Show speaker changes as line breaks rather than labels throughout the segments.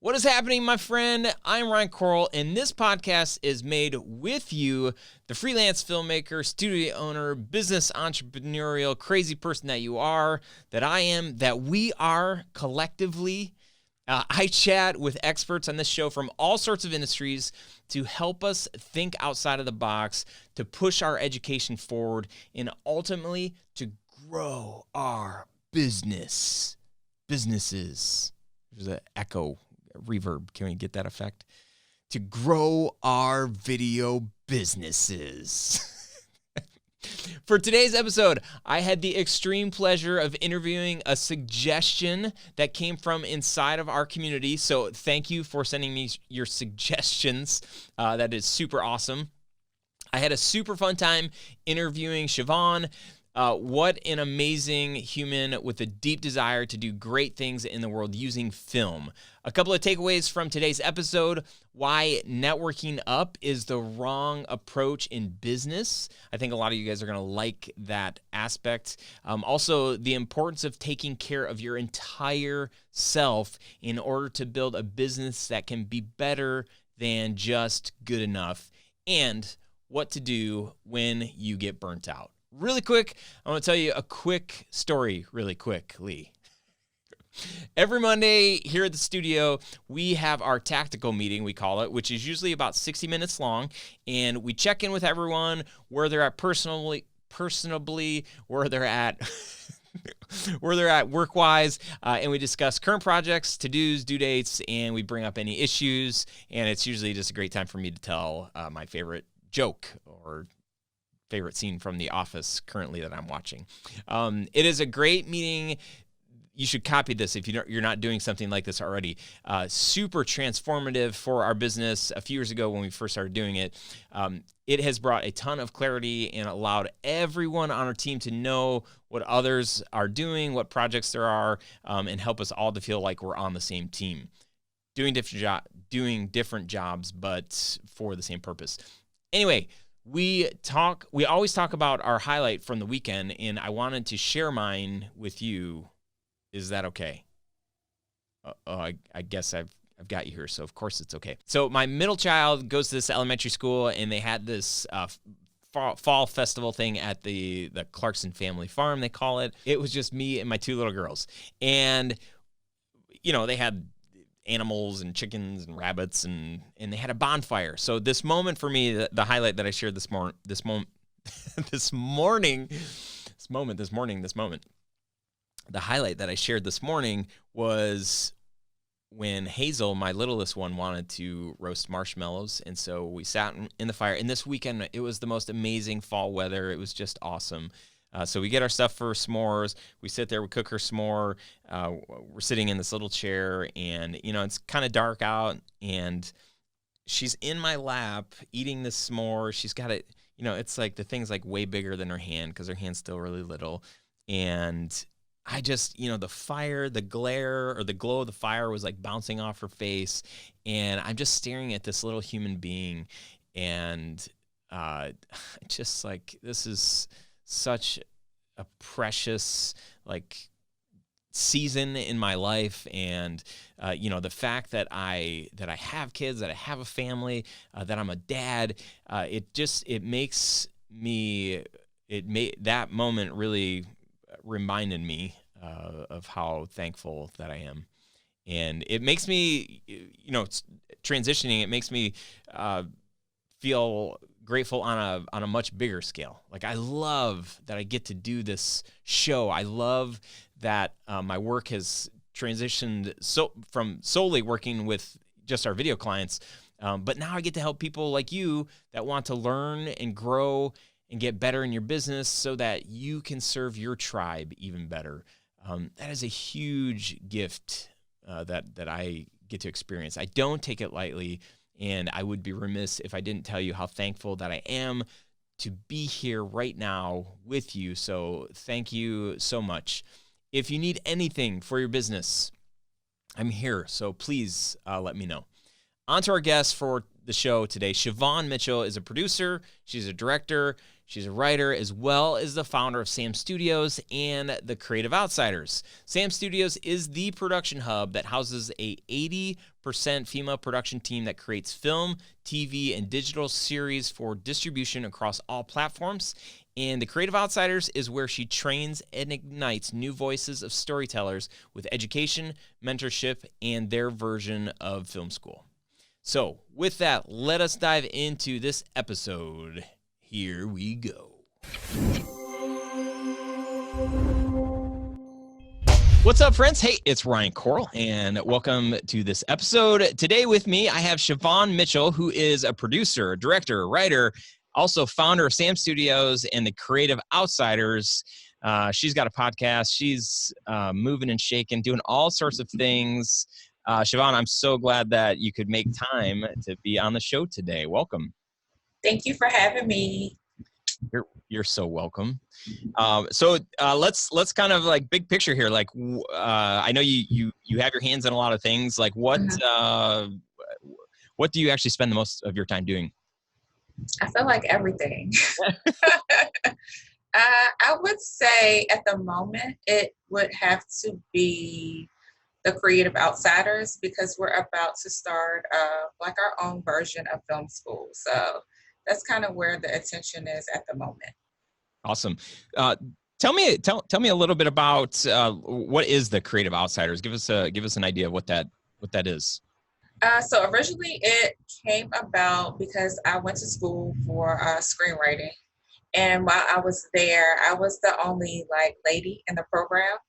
What is happening, my friend? I'm Ryan Coral, and this podcast is made with you, the freelance filmmaker, studio owner, business entrepreneurial, crazy person that you are, that I am, that we are collectively. I chat with experts on this show from all sorts of industries to help us think outside of the box, to push our education forward, and ultimately to grow our businesses. There's an echo. Reverb. Can we get that effect? To grow our video businesses. For today's episode, I had the extreme pleasure of interviewing a suggestion that came from inside of our community. So thank you for sending me your suggestions. That is super awesome. I had a super fun time interviewing Shivawn. What an amazing human with a deep desire to do great things in the world using film. A couple of takeaways from today's episode: why networking up is the wrong approach in business. I think a lot of you guys are going to like that aspect. Also, the importance of taking care of your entire self in order to build a business that can be better than just good enough, and what to do when you get burnt out. Really quick, I want to tell you a quick story really quickly. Every Monday here at the studio, we have our tactical meeting, we call it, which is usually about 60 minutes long, and we check in with everyone, where they're at personably, where they're at work-wise, and we discuss current projects, to-dos, due dates, and we bring up any issues, and it's usually just a great time for me to tell my favorite joke or favorite scene from The Office currently that I'm watching. It is a great meeting. You should copy this if you're not doing something like this already. Super transformative for our business. A few years ago when we first started doing it, it has brought a ton of clarity and allowed everyone on our team to know what others are doing, what projects there are, and help us all to feel like we're on the same team, doing different jobs, but for the same purpose. Anyway, we always talk about our highlight from the weekend, and I wanted to share mine with you. Is that okay? I guess I've got you here, so of course it's okay. So my middle child goes to this elementary school, and they had this fall festival thing at the Clarkson family farm, they call it. It was just me and my two little girls. And, they had animals and chickens and rabbits, and they had a bonfire. So this moment for me, the highlight that I shared this morning, the highlight that I shared this morning was when Hazel, my littlest one, wanted to roast marshmallows. And so we sat in the fire. And this weekend, it was the most amazing fall weather. It was just awesome. So we get our stuff for s'mores. We sit there, we cook her s'more. We're sitting in this little chair, and, it's kind of dark out, and she's in my lap eating this s'more. She's got it, it's like the thing's like way bigger than her hand because her hand's still really little. And I just, the fire, the glare or the glow of the fire was like bouncing off her face. And I'm just staring at this little human being. And just like, this is such a precious season in my life, and the fact that I have kids, that I have a family, that I'm a dad, that moment really reminded me of how thankful that I am. And it makes me, transitioning, it makes me feel grateful on a much bigger scale. Like, I love that I get to do this show. I love that my work has transitioned from solely working with just our video clients, but now I get to help people like you that want to learn and grow and get better in your business so that you can serve your tribe even better. That is a huge gift that I get to experience. I don't take it lightly. And I would be remiss if I didn't tell you how thankful that I am to be here right now with you. So thank you so much. If you need anything for your business, I'm here. So please let me know. On to our guest for the show today. Shivawn Mitchell is a producer. She's a director. She's a writer as well as the founder of Sam Studios and the Creative Outsiders. Sam Studios is the production hub that houses a 80% female production team that creates film, TV, and digital series for distribution across all platforms. And the Creative Outsiders is where she trains and ignites new voices of storytellers with education, mentorship, and their version of film school. So with that, let us dive into this episode. Here we go. What's up, friends? Hey, it's Ryan Coral, and welcome to this episode. Today with me, I have Shivawn Mitchell, who is a producer, director, writer, also founder of Sam Studios and the Creative Outsiders. She's got a podcast. She's moving and shaking, doing all sorts of things. Shivawn, I'm so glad that you could make time to be on the show today. Welcome.
Thank you for having me.
You're so welcome. So let's kind of like big picture here. Like I know you have your hands in a lot of things. Like what do you actually spend the most of your time doing?
I feel like everything. I would say at the moment it would have to be the Creative Outsiders, because we're about to start like our own version of film school. So that's kind of where the attention is at the moment.
Awesome. Tell me a little bit about what is the Creative Outsiders. Give us an idea of what that is.
So originally it came about because I went to school for screenwriting, and while I was there, I was the only like lady in the program,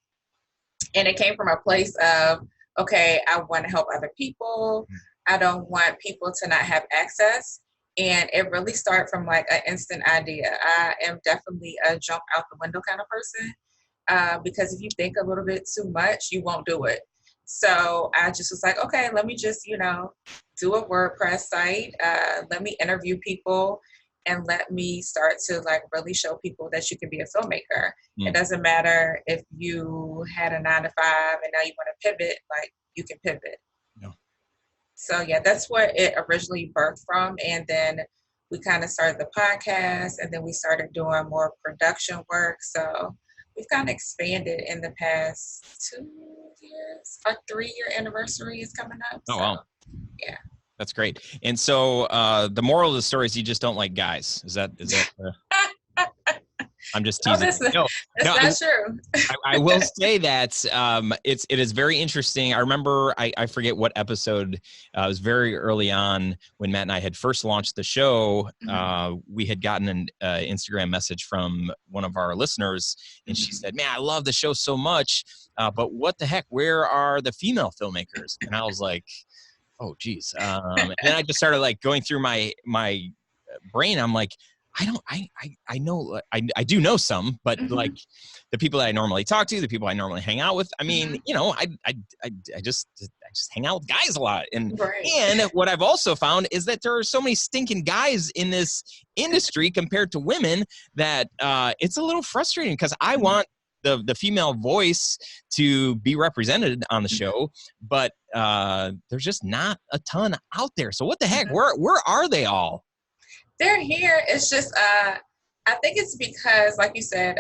and it came from a place of, okay, I want to help other people. I don't want people to not have access. And it really started from like an instant idea. I am definitely a jump out the window kind of person, because if you think a little bit too much, you won't do it. So I just was like, okay, let me just, do a WordPress site. Let me interview people and let me start to like really show people that you can be a filmmaker. It doesn't matter if you had a 9-to-5 and now you want to pivot, like you can pivot.
Yeah.
So yeah, that's what it originally birthed from. And then we kind of started the podcast, and then we started doing more production work. So we've kind of expanded in the past 2 years. Our 3-year anniversary is coming up.
Oh, wow.
Yeah.
That's great. And so the moral of the story is you just don't like guys. Is that I'm just teasing.
That's not true.
I will say that it is very interesting. I remember, I forget what episode, it was very early on when Matt and I had first launched the show. We had gotten an Instagram message from one of our listeners, and she said, man, I love the show so much, but what the heck, where are the female filmmakers? And I was like, oh, geez. And then I just started like going through my brain. I'm like, I do know some, but like the people that I normally talk to, the people I normally hang out with, I mean, I just hang out with guys a lot. And what I've also found is that there are so many stinking guys in this industry compared to women that it's a little frustrating, because I want the female voice to be represented on the show, but there's just not a ton out there. So what the heck, where are they all?
They're here. It's just, I think it's because, like you said,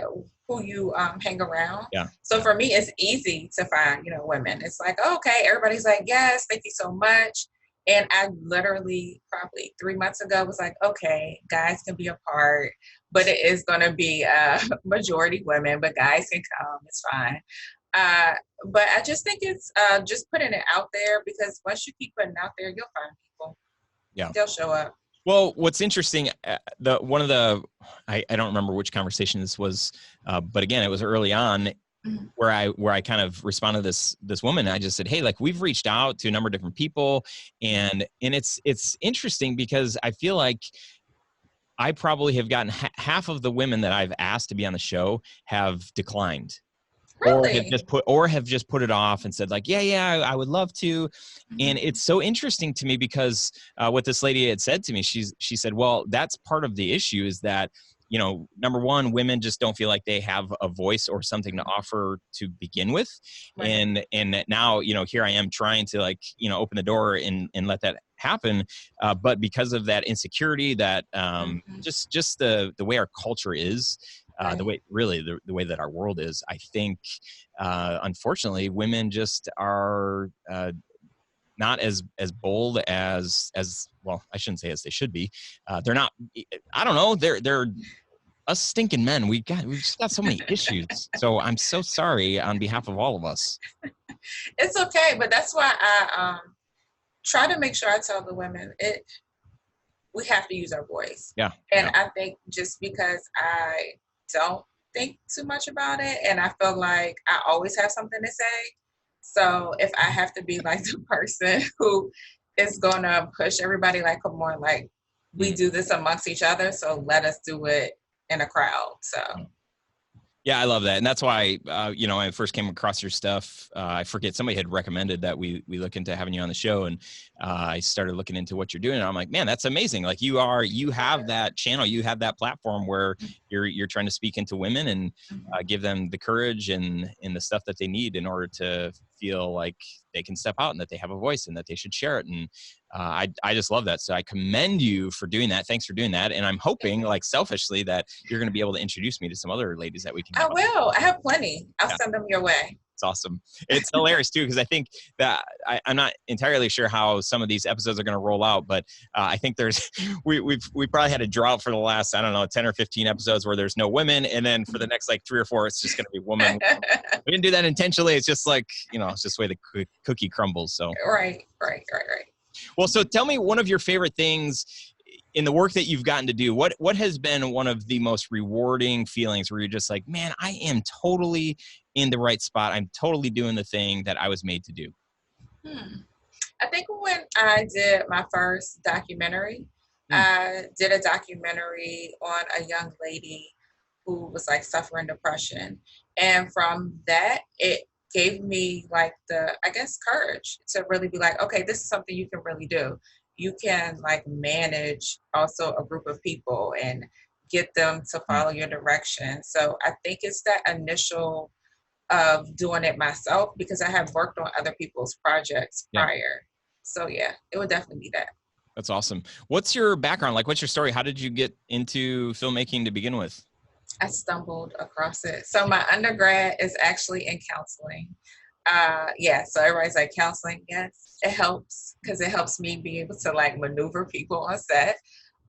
who you hang around.
Yeah.
So for me, it's easy to find, women. It's like, oh, okay, everybody's like, yes, thank you so much. And I literally probably 3 months ago was like, okay, guys can be a part, but it is going to be majority women, but guys can come. It's fine. But I just think it's just putting it out there, because once you keep putting it out there, you'll find people.
Yeah.
They'll show up.
Well, what's interesting, I don't remember which conversation this was, but again, it was early on where I kind of responded to this woman. I just said, hey, like, we've reached out to a number of different people, and it's interesting because I feel like I probably have gotten half of the women that I've asked to be on the show have declined.
Really?
Or have just put it off and said like, yeah, I would love to. And it's so interesting to me because what this lady had said to me, she said, well, that's part of the issue, is that, number one, women just don't feel like they have a voice or something to offer to begin with. Right. And now, here I am trying to open the door and let that happen. But because of that insecurity, that just the way our culture is, the way the way that our world is, I think, unfortunately, women just are not as bold as well. I shouldn't say as they should be. They're not. I don't know. They're us stinking men. We've just got so many issues. So I'm so sorry on behalf of all of us.
It's okay, but that's why I try to make sure I tell the women we have to use our voice.
Yeah.
And I think just because I don't think too much about it, and I feel like I always have something to say. So if I have to be like the person who is gonna push everybody, like, come on, like, we do this amongst each other, so let us do it in a crowd. So
yeah, I love that. And that's why, when I first came across your stuff, I forget, somebody had recommended that we look into having you on the show. And I started looking into what you're doing. And I'm like, man, that's amazing. Like you have that channel, you have that platform where you're trying to speak into women and give them the courage and the stuff that they need in order to feel like they can step out and that they have a voice and that they should share it. And I just love that. So I commend you for doing that. Thanks for doing that. And I'm hoping, like, selfishly, that you're going to be able to introduce me to some other ladies that we can.
I will. I have plenty. I'll send them your way.
It's awesome. It's hilarious too, because I think that I'm not entirely sure how some of these episodes are going to roll out, but I think we probably had a drought for the last, I don't know, 10 or 15 episodes where there's no women, and then for the next like 3 or 4, it's just going to be woman. We didn't do that intentionally. It's just like, it's just the way the cookie crumbles. So
right.
Well, so tell me one of your favorite things in the work that you've gotten to do. What has been one of the most rewarding feelings where you're just like, man, I am totally in the right spot. I'm totally doing the thing that I was made to do.
I think when I did my first documentary, I did a documentary on a young lady who was like suffering depression. And from that, it gave me like courage to really be like, okay, this is something you can really do. You can like manage also a group of people and get them to follow your direction. So I think it's that initial of doing it myself, because I have worked on other people's projects prior. So yeah, it would definitely be that.
That's awesome. What's your background? Like, what's your story? How did you get into filmmaking to begin with?
I stumbled across it. So my undergrad is actually in counseling. So everybody's like, counseling, yes, it helps, because it helps me be able to like maneuver people on set.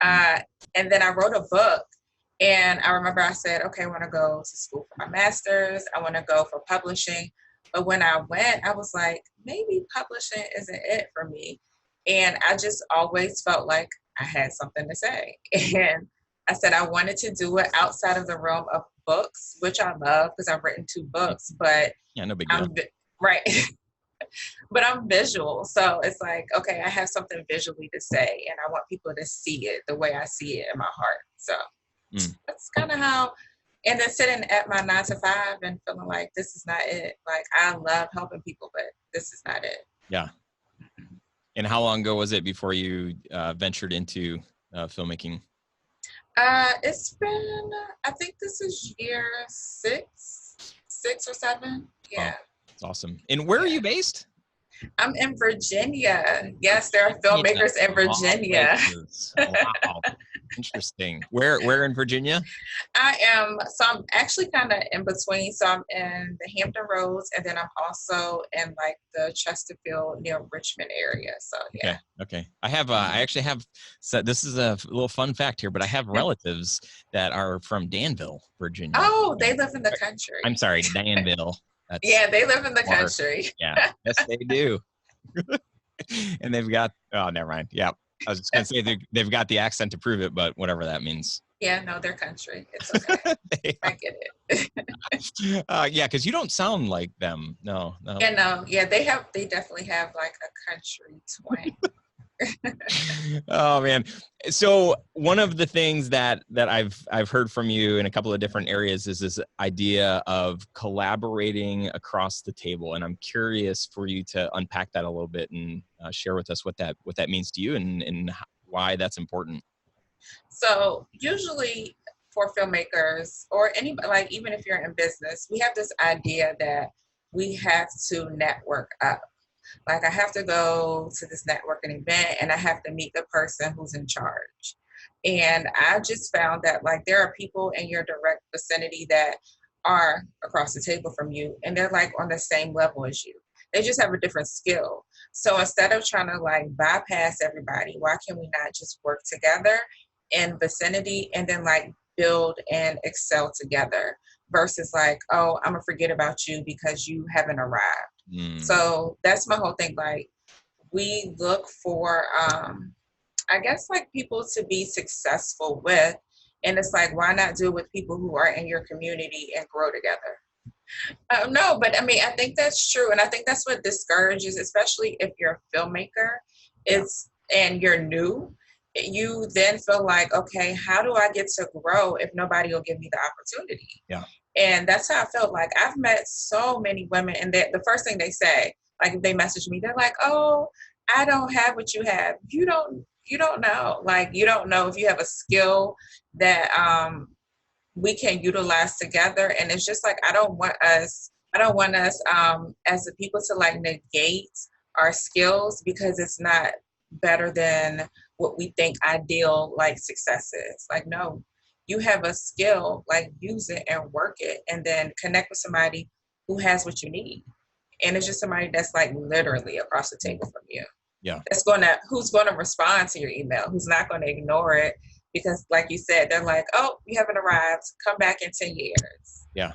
And then I wrote a book, and I remember I said, okay, I want to go to school for my master's. I want to go for publishing. But when I went, I was like, maybe publishing isn't it for me. And I just always felt like I had something to say. And I said I wanted to do it outside of the realm of books, which I love because I've written 2 books, but
no big deal.
Right. But I'm visual. So it's like, okay, I have something visually to say, and I want people to see it the way I see it in my heart. So that's kind of how, and then sitting at my 9 to 5 and feeling like this is not it. Like, I love helping people, but this is not it.
Yeah. And how long ago was it before you ventured into filmmaking?
It's been, I think this is year 6 or 7. Yeah.
Oh, that's awesome. And where are you based?
I'm in Virginia. Yes, there are filmmakers in Virginia.
Wow. Interesting. Where in Virginia?
I'm actually kind of in between. So I'm in the Hampton Roads, and then I'm also in like the Chesterfield near Richmond area. So yeah.
Okay. I actually have, so this is a little fun fact here, but I have relatives that are from Danville, Virginia.
Oh, they live in the country.
I'm sorry, Danville.
They live in the country.
Yeah, yes, they do. And they've got, oh, never mind. Yeah, I was just going to say they've got the accent to prove it, but whatever that means.
Yeah, no, they're country. It's okay. I get it.
Yeah, because you don't sound like them. No.
Yeah, no. Yeah, they definitely have like a country twang.
Oh man. So one of the things that I've heard from you in a couple of different areas is this idea of collaborating across the table, and I'm curious for you to unpack that a little bit and share with us what that means to you and why that's important.
So usually for filmmakers or anybody, like even if you're in business, we have this idea that we have to network up. Like I have to go to this networking event and I have to meet the person who's in charge. And I just found that like there are people in your direct vicinity that are across the table from you and they're like on the same level as you. They just have a different skill. So instead of trying to like bypass everybody, why can we not just work together in vicinity and then like build and excel together versus like, oh, I'm gonna forget about you because you haven't arrived. So that's my whole thing. Like we look for I guess like people to be successful with. And it's like, why not do it with people who are in your community and grow together? No, but I mean, I think that's true. And I think that's what discourages, especially if you're a filmmaker, it's and you're new. You then feel like, okay, how do I get to grow if nobody will give me the opportunity?
Yeah.
And that's how I felt. Like I've met so many women, and the first thing they say, like if they message me, they're like, "Oh, I don't have what you have. You don't know. Like you don't know if you have a skill that we can utilize together." And it's just like I don't want us as the people to like negate our skills because it's not better than what we think ideal like success is. Like no, you have a skill, like use it and work it and then connect with somebody who has what you need. And it's just somebody that's like literally across the table from you.
Yeah.
Who's gonna respond to your email, who's not gonna ignore it because like you said, they're like, oh, you haven't arrived, come back in 10 years.
Yeah.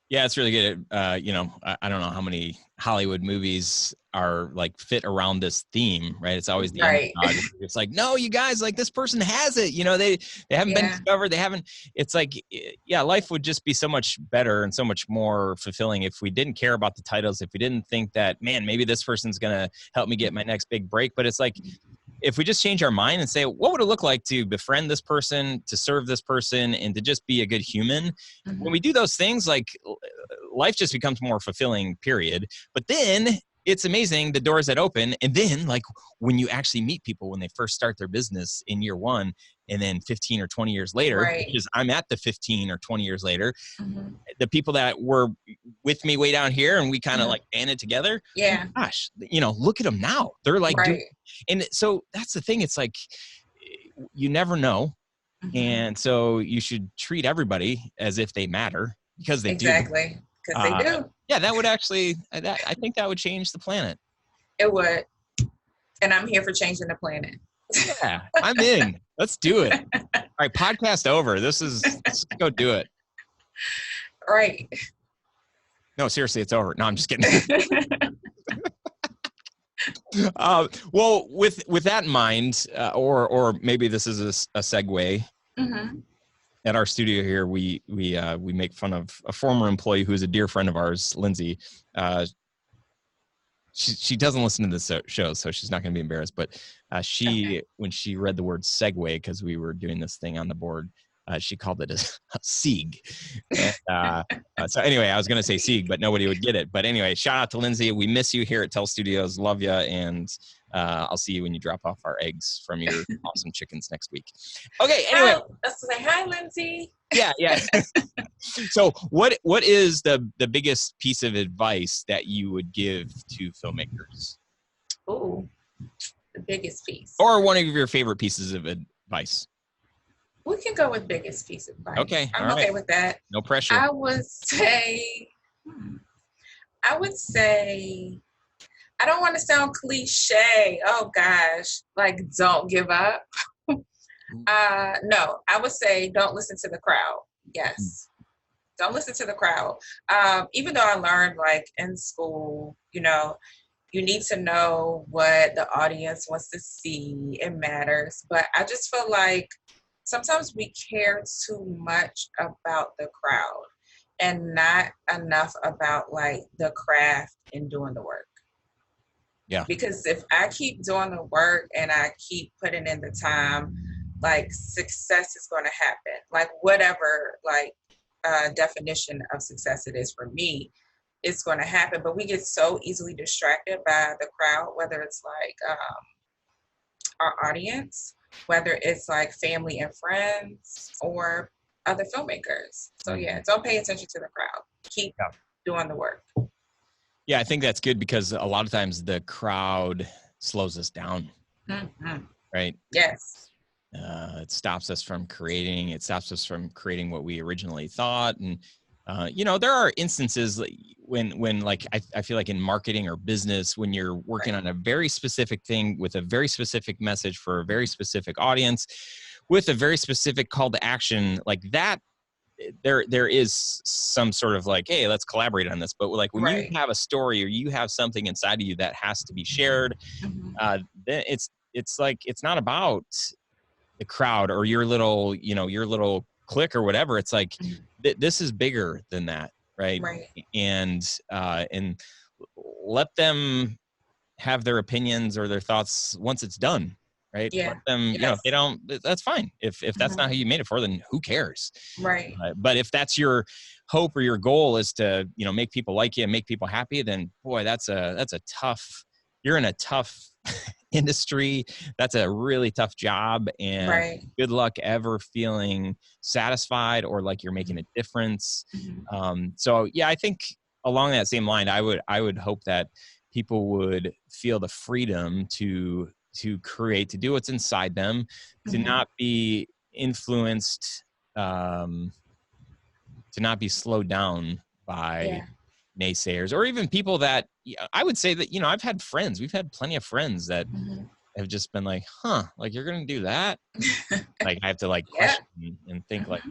Yeah, it's really good. You know, I don't know how many Hollywood movies are like fit around this theme, right? It's always the
Right.
underdog. It's like, no, you guys, like this person has it. You know, they haven't been
Yeah.
discovered. They haven't. It's like, yeah, life would just be so much better and so much more fulfilling if we didn't care about the titles. If we didn't think that, man, maybe this person's gonna help me get my next big break. But it's like, if we just change our mind and say, what would it look like to befriend this person, to serve this person, and to just be a good human? When we do those things, like life just becomes more fulfilling, period. But then it's amazing the doors that open. And then like when you actually meet people when they first start their business in year one, and then 15 or 20 years later,
Right.
which is I'm at the 15 or 20 years later, the people that were with me way down here and we kind of like banded together.
Yeah.
Gosh, you know, look at them now. They're like
Right.
doing, and so that's the thing. It's like, you never know. And so you should treat everybody as if they matter because they do.
Exactly. Because they do.
Yeah, that would actually, I think that would change the planet.
It would. And I'm here for changing the planet.
Yeah, I'm in. Let's do it. All right, podcast over. Let's go do it.
Right.
No, seriously, it's over. No, I'm just kidding. Well, with that in mind, or maybe this is a segue. At our studio here, we make fun of a former employee who is a dear friend of ours, Lindsay. She doesn't listen to this show, so she's not going to be embarrassed. But when she read the word segue, because we were doing this thing on the board, she called it a sieg. And, so anyway, I was going to say sieg, but nobody would get it. But anyway, shout out to Lindsay. We miss you here at Tell Studios. Love you. And I'll see you when you drop off our eggs from your awesome chickens next week. Okay. Anyway.
Let's say hi, Lindsay.
Yeah. So what is the biggest piece of advice that you would give to filmmakers?
Ooh, the biggest piece.
Or one of your favorite pieces of advice?
We can go with biggest piece of advice.
Okay.
I'm okay with that.
No pressure.
I would say, I don't want to sound cliche. Oh gosh, like don't give up. No, I would say don't listen to the crowd. Yes. Don't listen to the crowd. Even though I learned like in school, you know, you need to know what the audience wants to see. It matters. But I just feel like sometimes we care too much about the crowd and not enough about like the craft and doing the work.
Yeah.
Because if I keep doing the work and I keep putting in the time, like success is going to happen. Like whatever like definition of success it is for me, it's going to happen. But we get so easily distracted by the crowd, whether it's like our audience, whether it's like family and friends or other filmmakers. So yeah, don't pay attention to the crowd. Keep doing the work.
Yeah, I think that's good because a lot of times the crowd slows us down, right?
Yes.
It stops us from creating. It stops us from creating what we originally thought. And you know, there are instances when like I feel like in marketing or business, when you're working on a very specific thing with a very specific message for a very specific audience, with a very specific call to action, like that, there is some sort of like, hey, let's collaborate on this. But like when you have a story or you have something inside of you that has to be shared, then it's like it's not about the crowd or your little, you know, your little clique or whatever. It's like this is bigger than that, right? And let them have their opinions or their thoughts once it's done, right? Let them, you know, if they don't, that's fine. If that's not who you made it for, then who cares?
Right.
But if that's your hope or your goal is to, you know, make people like you and make people happy, then boy, that's a tough, you're in a tough industry. That's a really tough job, and good luck ever feeling satisfied or like you're making a difference. So yeah, I think along that same line, I would hope that people would feel the freedom to create, to do what's inside them, to not be influenced, to not be slowed down by naysayers or even people that, I would say that, you know, we've had plenty of friends that have just been like, like you're gonna do that? Like I have to like question and think like,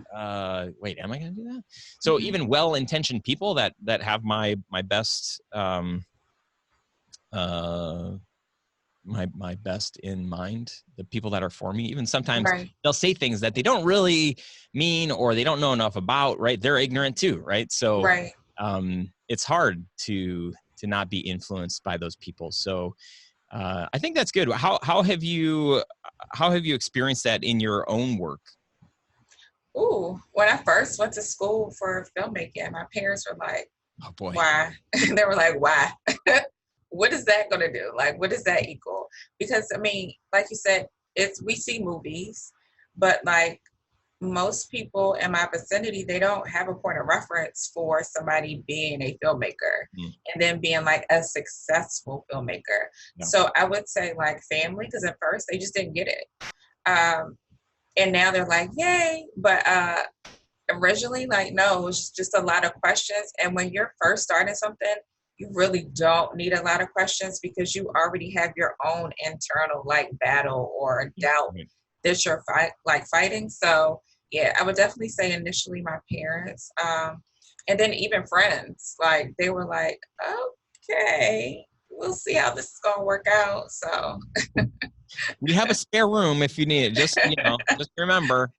wait, am I gonna do that? So even well-intentioned people that have my best my best in mind, the people that are for me, even sometimes they'll say things that they don't really mean or they don't know enough about, right? They're ignorant too, right? So it's hard to not be influenced by those people. So I think that's good. How have you experienced that in your own work?
Ooh, when I first went to school for filmmaking, my parents were like,
oh boy,
why? They were like, why? What is that going to do? Like, what does that equal? Because I mean, like you said, we see movies, but like most people in my vicinity, they don't have a point of reference for somebody being a filmmaker and then being like a successful filmmaker. So I would say like family, because at first they just didn't get it. And now they're like, yay. But originally, like, no, it was just a lot of questions. And when you're first starting something, you really don't need a lot of questions because you already have your own internal like battle or doubt that you're fighting. So yeah, I would definitely say initially my parents, and then even friends, like they were like, okay, we'll see how this is gonna work out. So
we have a spare room if you need it. Just, you know, just remember.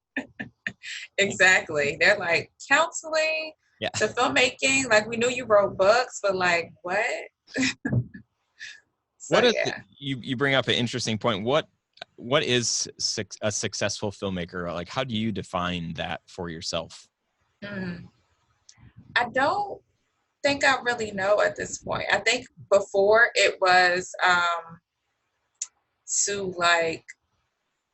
Exactly. They're like counseling to filmmaking. Like we knew you wrote books, but like what? So,
what is you bring up an interesting point. What is a successful filmmaker? Like, how do you define that for yourself?
I don't think I really know at this point. I think before it was to like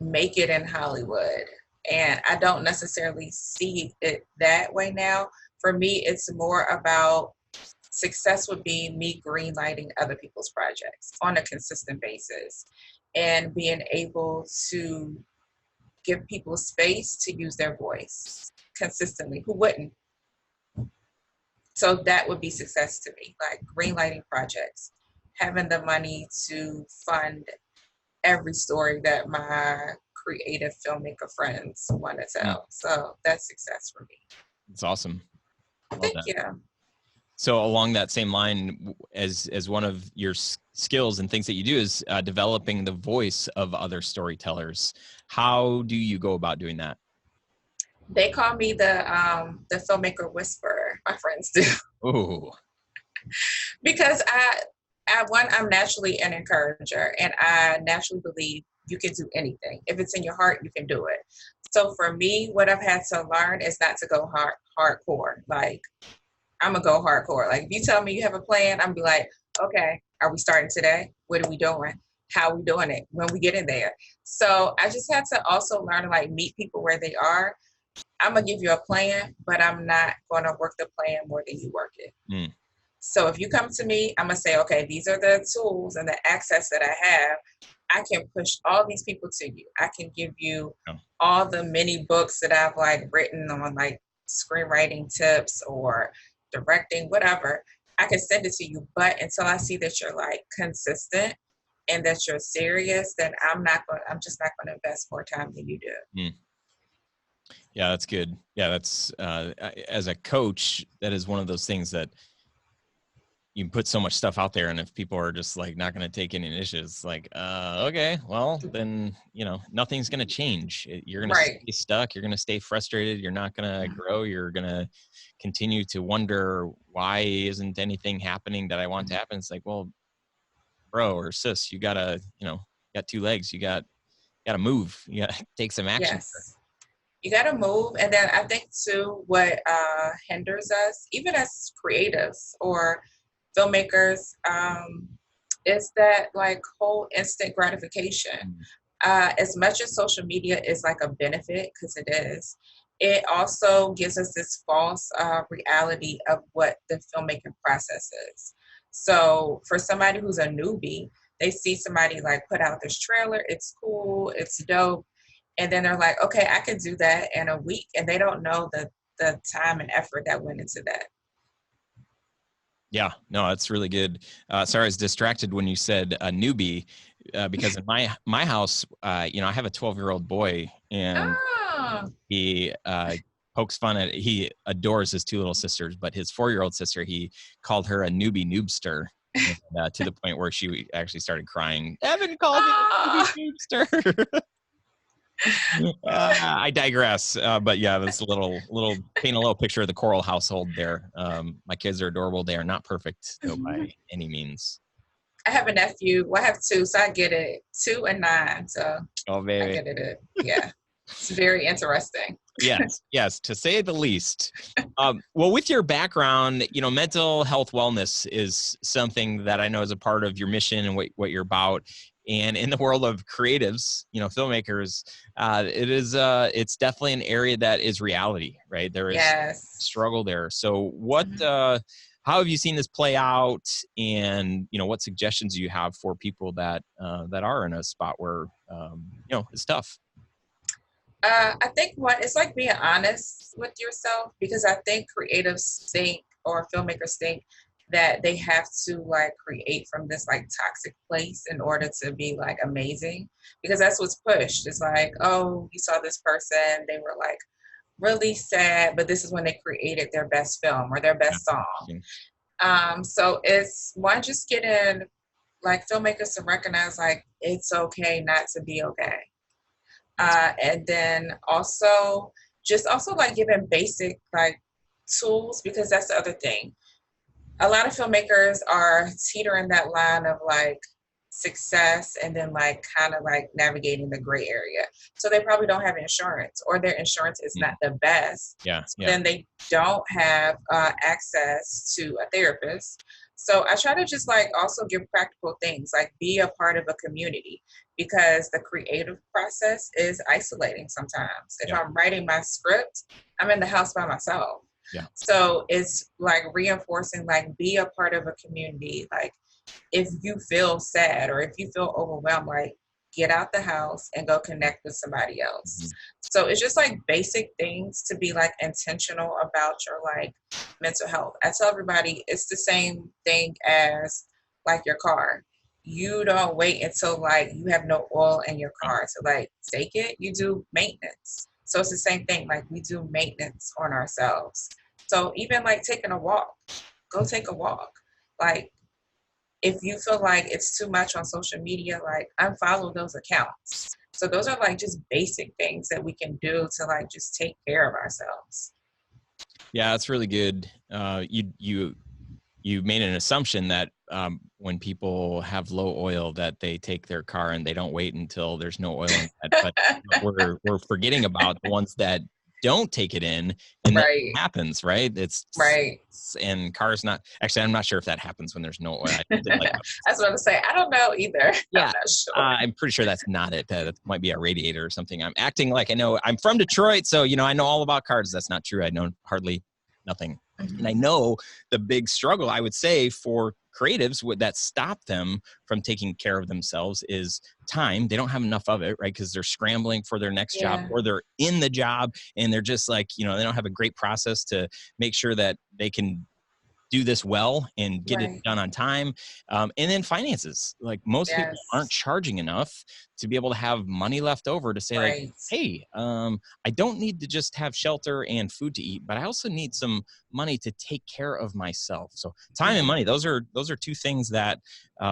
make it in Hollywood. And I don't necessarily see it that way now. For me, it's more about success would be me greenlighting other people's projects on a consistent basis and being able to give people space to use their voice consistently. Who wouldn't? So that would be success to me, like greenlighting projects, having the money to fund every story that my creative filmmaker friends want to tell. So that's success for me.
It's awesome.
Thank you.
So along that same line, as one of your skills and things that you do is developing the voice of other storytellers. How do you go about doing that?
They call me the filmmaker whisperer. My friends do.
Oh.
Because I'm naturally an encourager, and I naturally believe you can do anything. If it's in your heart, you can do it. So for me, what I've had to learn is not to go hardcore. Like, I'm going to go hardcore. Like, if you tell me you have a plan, I'm going to be like, okay, are we starting today? What are we doing? How are we doing it? When we get in there? So I just had to also learn to, like, meet people where they are. I'm going to give you a plan, but I'm not going to work the plan more than you work it. So if you come to me, I'm gonna say, okay, these are the tools and the access that I have. I can push all these people to you. I can give you
Yeah.
all the many books that I've like written on like screenwriting tips or directing, whatever. I can send it to you. But until I see that you're like consistent and that you're serious, then I'm just not gonna invest more time than you do.
Mm. Yeah, that's good. Yeah, that's as a coach, that is one of those things that you put so much stuff out there, and if people are just like not going to take any initiatives, like okay, well then nothing's going to change. You're going to
Right.
stay stuck. You're going to stay frustrated. You're not going to grow. You're going to continue to wonder, why isn't anything happening that I want to happen? It's like, well, bro or sis, you gotta, got two legs. You gotta move. You gotta take some action.
Yes. You got to move. And then I think too, what hinders us, even as creatives or filmmakers, is that like whole instant gratification. As much as social media is like a benefit, because it is, it also gives us this false reality of what the filmmaking process is. So for somebody who's a newbie, they see somebody like put out this trailer, it's cool, it's dope, and then they're like, okay, I could do that in a week, and they don't know the time and effort that went into that.
Yeah, no, that's really good. Sorry, I was distracted when you said a newbie, because in my house, I have a 12-year-old boy, and he pokes fun at. He adores his two little sisters, but his 4-year-old sister, he called her a newbie noobster, and, to the point where she actually started crying. Evan called me a newbie noobster. I digress, but yeah, this little paint a little picture of the Coral household there. My kids are adorable. They are not perfect though by any means.
I have a nephew. Well, I have two, so I get it. 2 and 9, so
Oh baby,
I get it. Yeah, it's very interesting.
yes, to say the least. Well, with your background, mental health wellness is something that I know is a part of your mission and what you're about. And in the world of creatives, filmmakers, it's definitely an area that is reality, right? There is struggle there. So how have you seen this play out? And, what suggestions do you have for people that are in a spot where, it's tough?
I think it's like being honest with yourself, because I think creatives think, or filmmakers think, that they have to like create from this like toxic place in order to be like amazing, because that's what's pushed. It's like, oh, you saw this person, they were like really sad, but this is when they created their best film or their best song. So it's one, just getting like filmmakers to recognize like it's okay not to be okay. And then also like giving basic like tools, because that's the other thing. A lot of filmmakers are teetering that line of like success and then like kind of like navigating the gray area. So they probably don't have insurance, or their insurance is not the best. Then they don't have access to a therapist. So I try to just like also give practical things, like be a part of a community, because the creative process is isolating sometimes. If I'm writing my script, I'm in the house by myself. So it's like reinforcing, like be a part of a community. Like if you feel sad or if you feel overwhelmed, like get out the house and go connect with somebody else. So it's just like basic things to be like intentional about your like mental health. I tell everybody it's the same thing as like your car. You don't wait until like you have no oil in your car to like take it. You do maintenance. So it's the same thing. Like we do maintenance on ourselves. So even like taking a walk, go take a walk. Like if you feel like it's too much on social media, like unfollow those accounts. So those are like just basic things that we can do to like just take care of ourselves.
Yeah, that's really good. You made an assumption that when people have low oil, that they take their car and they don't wait until there's no oil in it. But we're forgetting about the ones that don't take it in, and that happens, right? It's and cars not actually. I'm not sure if that happens when there's no oil. I was
going to say, I don't know either.
Yeah,
I'm not sure.
I'm pretty sure that's not it. That might be a radiator or something. I'm acting like I know. I'm from Detroit, so I know all about cars. That's not true. I know hardly nothing.
Mhm.
And I know the big struggle, I would say, for creatives that stop them from taking care of themselves is time. They don't have enough of it, right? Because they're scrambling for their next job,
Yeah.
or they're in the job and they're just like, they don't have a great process to make sure that they can do this well and get it
Right.
done on time. And then finances, like most people aren't
Yes.
charging enough to be able to have money left over to say like,
Right.
hey, I don't need to just have shelter and food to eat, but I also need some money to take care of myself. So time and
Mhm.
money, those are two things that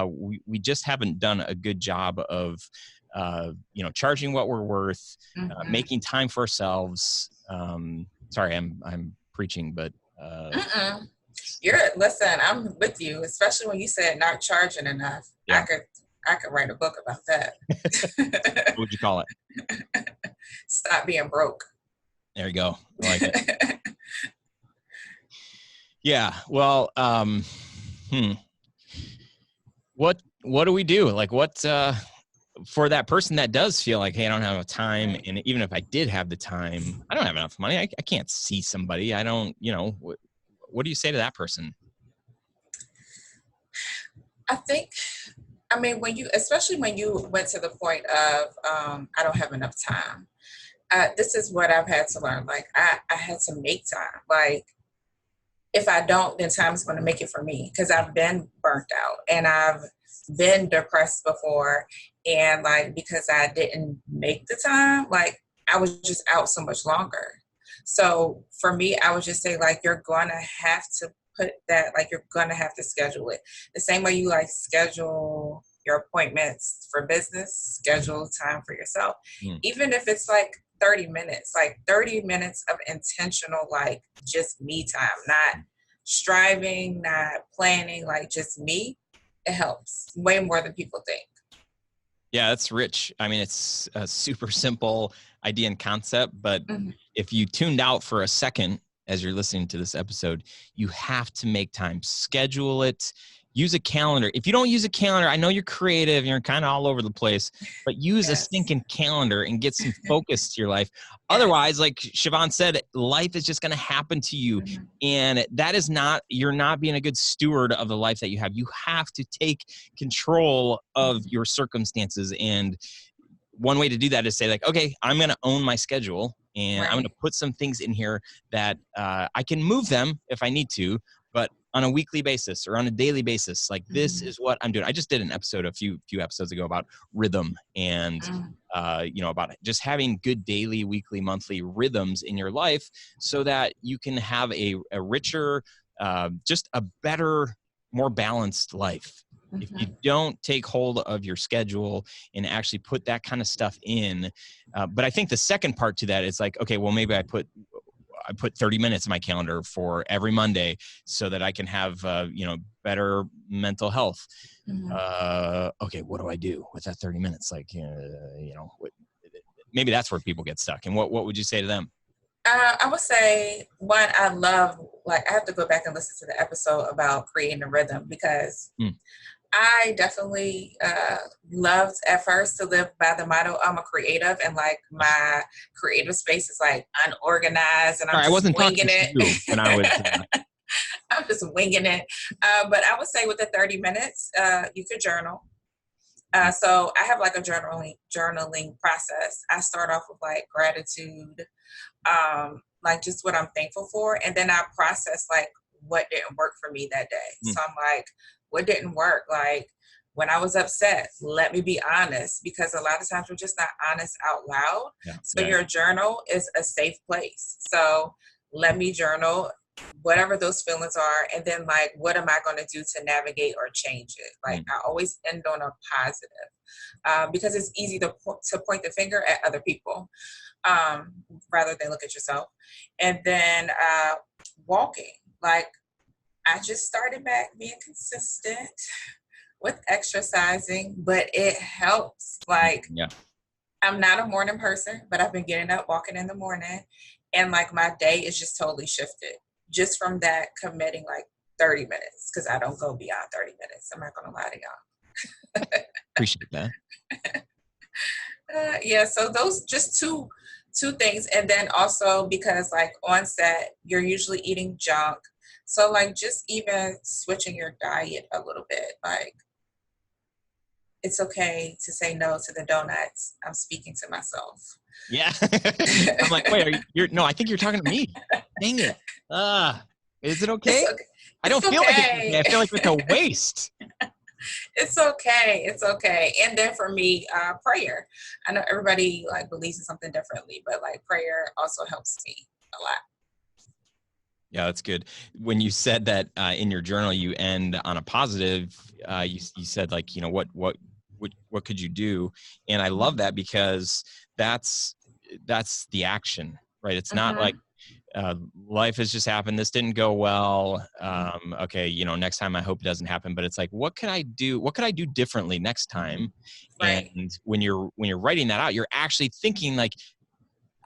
we just haven't done a good job of, charging what we're worth,
Mhm.
making time for ourselves. Sorry, I'm preaching, but
Mm-mm. Listen, I'm with you, especially when you said not charging enough.
yeah.
I could write a book about that.
What would you call it?
Stop being broke.
There you go. I like it. Yeah. Well, what do we do? Like for that person that does feel like, hey, I don't have enough time.
Right.
And even if I did have the time, I don't have enough money. I can't see somebody. I don't, what do you say to that person?
I mean, especially when you went to the point of, I don't have enough time. This is what I've had to learn. Like, I had to make time. Like, if I don't, then time's going to make it for me, because I've been burnt out and I've been depressed before. And like, because I didn't make the time, like, I was just out so much longer. So for me, I would just say, like, you're going to have to put that, like, you're going to have to schedule it the same way you like schedule your appointments for business, schedule time for yourself.
Mm.
Even if it's like 30 minutes, like 30 minutes of intentional, like, just me time, not striving, not planning, like, just me. It helps way more than people think.
Yeah, that's rich. I mean, it's a super simple idea and concept, but
Mhm.
if you tuned out for a second as you're listening to this episode, you have to make time, schedule it, use a calendar. If you don't use a calendar, I know you're creative, you're kind of all over the place, but use a
Yes.
stinking calendar and get some focus to your life.
Yes.
Otherwise, like Shivawn said, life is just going to happen to you.
Mhm.
And you're not being a good steward of the life that you have. You have to take control of your circumstances. And one way to do that is say, like, okay, I'm going to own my schedule, and I'm going to
Right.
put some things in here that I can move them if I need to, but on a weekly basis or on a daily basis, like, this
Mhm.
is what I'm doing. I just did an episode a few episodes ago about rhythm and,
Mhm.
about just having good daily, weekly, monthly rhythms in your life so that you can have a richer, just a better, more balanced life. If you
Mhm.
don't take hold of your schedule and actually put that kind of stuff in, but I think the second part to that is like, okay, well, maybe I put 30 minutes in my calendar for every Monday so that I can have, better mental health.
Mhm.
Okay, what do I do with that 30 minutes? Like, maybe that's where people get stuck. And what would you say to them?
I would say, one, I love, like, I have to go back and listen to the episode about creating a rhythm, because
Mm.
I definitely loved at first to live by the motto, I'm a creative, and like, my creative space is like unorganized and I'm
Sorry, I
just
wasn't talking
winging
to you when I was.
it. I'm just winging it. But I would say with the 30 minutes, you could journal. So I have like a journaling process. I start off with like gratitude, like just what I'm thankful for, and then I process like what didn't work for me that day.
Mm.
So I'm like, what didn't work? Like, when I was upset, let me be honest, because a lot of times we're just not honest out loud.
Yeah.
So
Yeah.
your journal is a safe place. So let me journal whatever those feelings are, and then like, what am I going to do to navigate or change it? Like, I always end on a positive, because it's easy to point the finger at other people, rather than look at yourself. And then walking, like, I just started back being consistent with exercising, but it helps. Like,
Yeah.
I'm not a morning person, but I've been getting up, walking in the morning, and like, my day is just totally shifted just from that, committing like 30 minutes, because I don't go beyond 30 minutes. I'm not going to lie to y'all.
Appreciate that.
Yeah, so those just two things. And then also because like on set, you're usually eating junk. So like just even switching your diet a little bit, like it's okay to say no to the donuts. I'm speaking to myself.
Yeah. I'm like, wait, no, I think you're talking to me. Dang it. Is it okay?
It's okay.
I don't feel like it's okay. I feel like it's a waste.
It's okay. It's okay. And then for me, prayer. I know everybody like believes in something differently, but like prayer also helps me a lot.
Yeah, that's good. When you said that in your journal, you end on a positive, you said like, you know, what could you do? And I love that because that's the action, right? It's not like life has just happened. This didn't go well. Okay, you know, next time I hope it doesn't happen. But it's like, what could I do? What could I do differently next time?
Right.
And when you're writing that out, you're actually thinking like,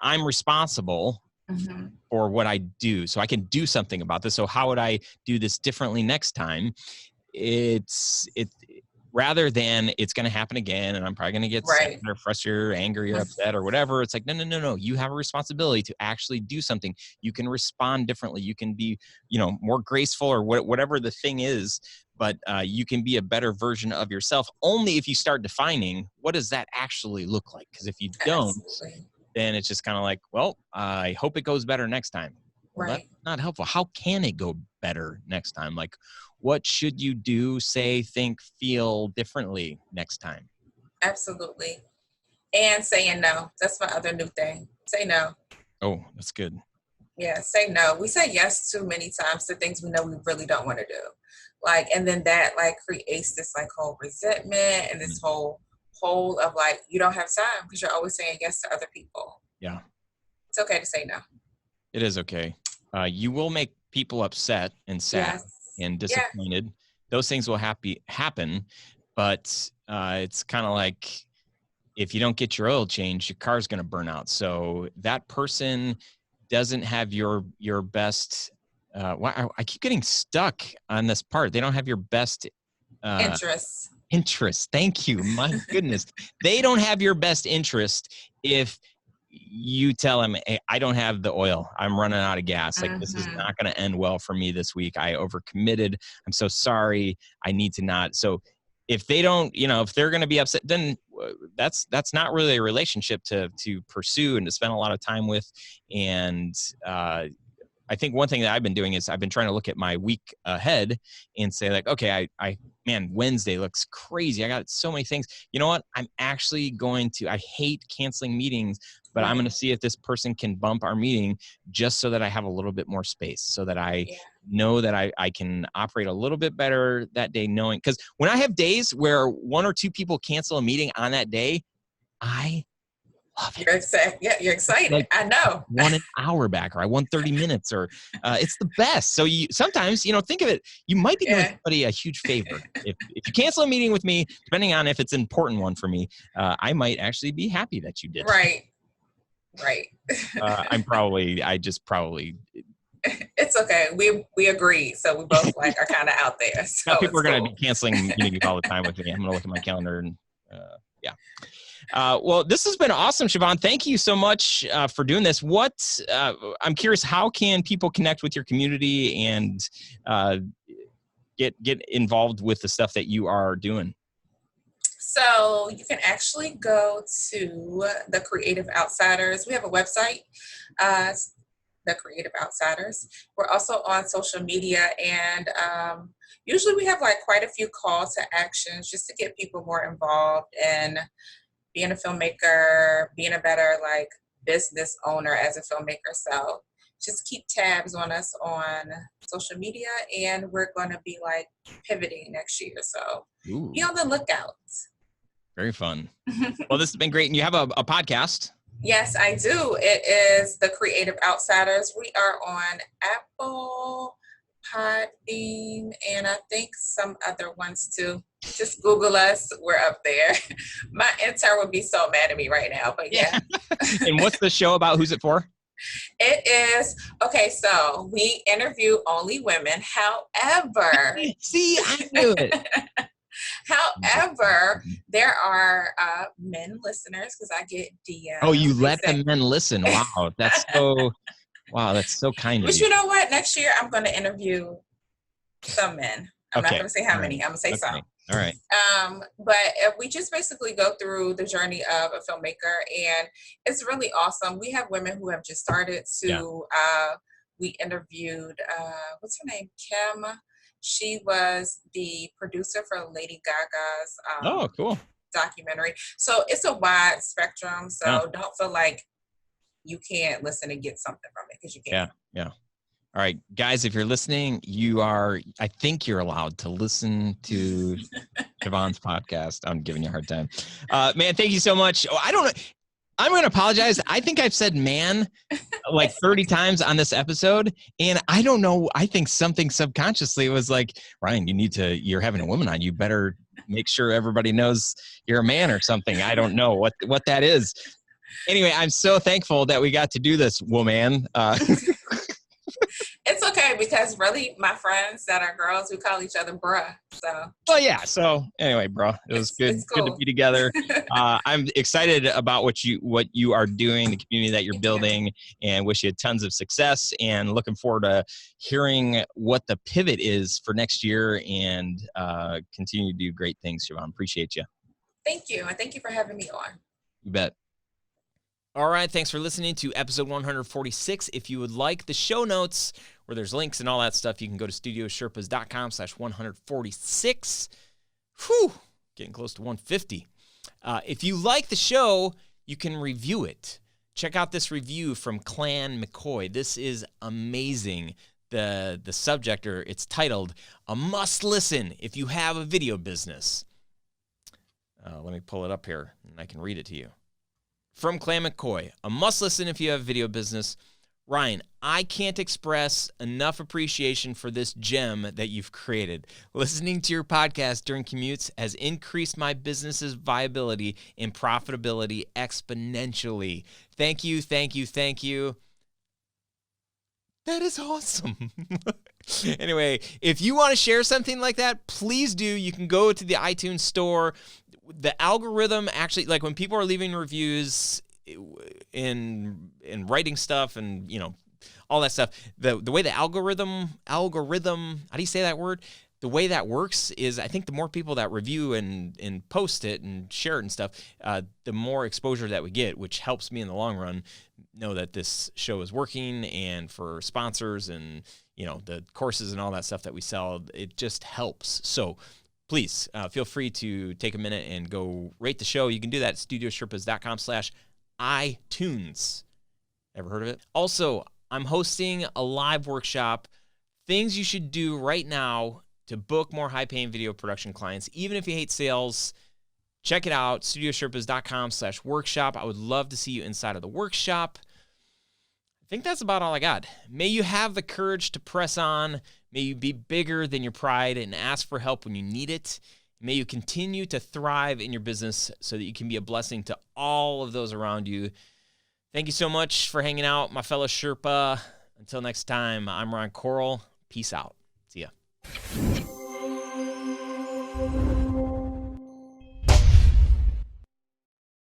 I'm responsible for what I do, so I can do something about this. So how would I do this differently next time? It's rather than it's going to happen again and I'm probably going to get sad or frustrated or angry or upset or whatever. It's like, no. You have a responsibility to actually do something. You can respond differently. You can be, you know, more graceful or whatever the thing is, but you can be a better version of yourself only if you start defining what does that actually look like? Because if you don't, then it's just kind of like, well, I hope it goes better next time. Well, that's not helpful. How can it go better next time? Like, what should you do, say, think, feel differently next time?
Absolutely. And saying no. That's my other new thing. Say no.
Oh, that's good.
Yeah, say no. We say yes too many times to things we know we really don't want to do. Like, and then that like creates this like whole resentment and this whole of like, you don't have time because you're always saying yes to other people.
Yeah.
It's okay to say no.
It is okay. You will make people upset and sad and disappointed. Yeah. Those things will happen, but it's kind of like if you don't get your oil changed, your car's going to burn out. So that person doesn't have your best. I keep getting stuck on this part. They don't have your best interest. Thank you. My goodness. They don't have your best interest if you tell them, hey, I don't have the oil. I'm running out of gas. Like, this is not going to end well for me this week. I overcommitted. I'm so sorry. I need to not. So if they don't, you know, if they're going to be upset, then that's not really a relationship to pursue and to spend a lot of time with. And I think one thing that I've been doing is I've been trying to look at my week ahead and say like, okay, man, Wednesday looks crazy. I got so many things. You know what? I'm actually going to, I hate canceling meetings, but I'm going to see if this person can bump our meeting just so that I have a little bit more space so that I know that I can operate a little bit better that day knowing, because when I have days where one or two people cancel a meeting on that day, I love it.
You're excited. Like, I know.
I won an hour back, or I won 30 minutes, or it's the best. So you sometimes, you know, think of it. You might be doing somebody a huge favor if you cancel a meeting with me, depending on if it's an important one for me. I might actually be happy that you did.
Right.
I just probably.
It's okay. We agree. So we both like are kind of out there. So
now people are going to be canceling meetings all the time with me. I'm going to look at my calendar and yeah. Well, this has been awesome, Shivawn. Thank you so much for doing this. I'm curious, how can people connect with your community and get involved with the stuff that you are doing?
So you can actually go to The Creative Outsiders. We have a website, The Creative Outsiders. We're also on social media, and usually we have like quite a few calls to actions just to get people more involved in being a filmmaker, being a better like business owner as a filmmaker. So just keep tabs on us on social media, and we're going to be like pivoting next year. So be on the lookout.
Very fun. Well, this has been great. And you have a podcast.
Yes, I do. It is The Creative Outsiders. We are on Apple, Podbean, and I think some other ones too. Just Google us. We're up there. My intern would be so mad at me right now, but yeah.
And what's the show about? Who's it for?
It is, okay, so we interview only women. However.
See, I knew it.
However, there are men listeners because I get
Oh,
DMs.
you
They
let
say,
the men listen. Wow. That's so kind of
but
you.
you know what? Next year, I'm going to interview some men. I'm not
Okay.
going to say how
All
many.
right.
I'm going to say some.
Okay. All right.
But we just basically go through the journey of a filmmaker, and it's really awesome. We have women who have just started to. We interviewed what's her name, Kim. She was the producer for Lady Gaga's
Oh, cool.
documentary. So it's a wide spectrum. So
Yeah.
don't feel like you can't listen and get something from it, because you can.
Yeah. All right, guys, if you're listening, I think you're allowed to listen to Shivawn's podcast. I'm giving you a hard time. Man, thank you so much. Oh, I don't know. I'm going to apologize. I think I've said man like 30 times on this episode. And I don't know. I think something subconsciously was like, Ryan, you're having a woman on. You better make sure everybody knows you're a man or something. I don't know what that is. Anyway, I'm so thankful that we got to do this, woman.
It's okay, because really my friends that are girls, we call each other bruh. So
well, yeah. So anyway, bro, it was good.
It's cool.
Good to be together. I'm excited about what you are doing, the community that you're building, and wish you tons of success. And looking forward to hearing what the pivot is for next year, and continue to do great things, Shivawn. Appreciate you.
Thank you, and thank you for having me on.
You bet. All right, thanks for listening to episode 146. If you would like the show notes where there's links and all that stuff, you can go to studiosherpas.com/146. Whew, getting close to 150. If you like the show, you can review it. Check out this review from Clan McCoy. This is amazing. The subject, or it's titled, "A Must Listen If You Have a Video Business." Let me pull it up here, and I can read it to you. From Clan McCoy, "A must listen if you have a video business. Ryan, I can't express enough appreciation for this gem that you've created. Listening to your podcast during commutes has increased my business's viability and profitability exponentially. Thank you, thank you, thank you." That is awesome. Anyway, if you want to share something like that, please do. You can go to the iTunes store. The algorithm actually, like when people are leaving reviews in writing stuff and, all that stuff, the way the algorithm, how do you say that word? The way that works is, I think the more people that review and post it and share it and stuff, the more exposure that we get, which helps me in the long run know that this show is working, and for sponsors and, the courses and all that stuff that we sell, it just helps. So please feel free to take a minute and go rate the show. You can do that at studiosherpas.com/iTunes. Ever heard of it? Also, I'm hosting a live workshop, things you should do right now to book more high-paying video production clients. Even if you hate sales, check it out, studiosherpas.com/workshop. I would love to see you inside of the workshop. I think that's about all I got. May you have the courage to press on. May you be bigger than your pride and ask for help when you need it. May you continue to thrive in your business so that you can be a blessing to all of those around you. Thank you so much for hanging out, my fellow Sherpa. Until next time, I'm Ron Coral. Peace out. See ya.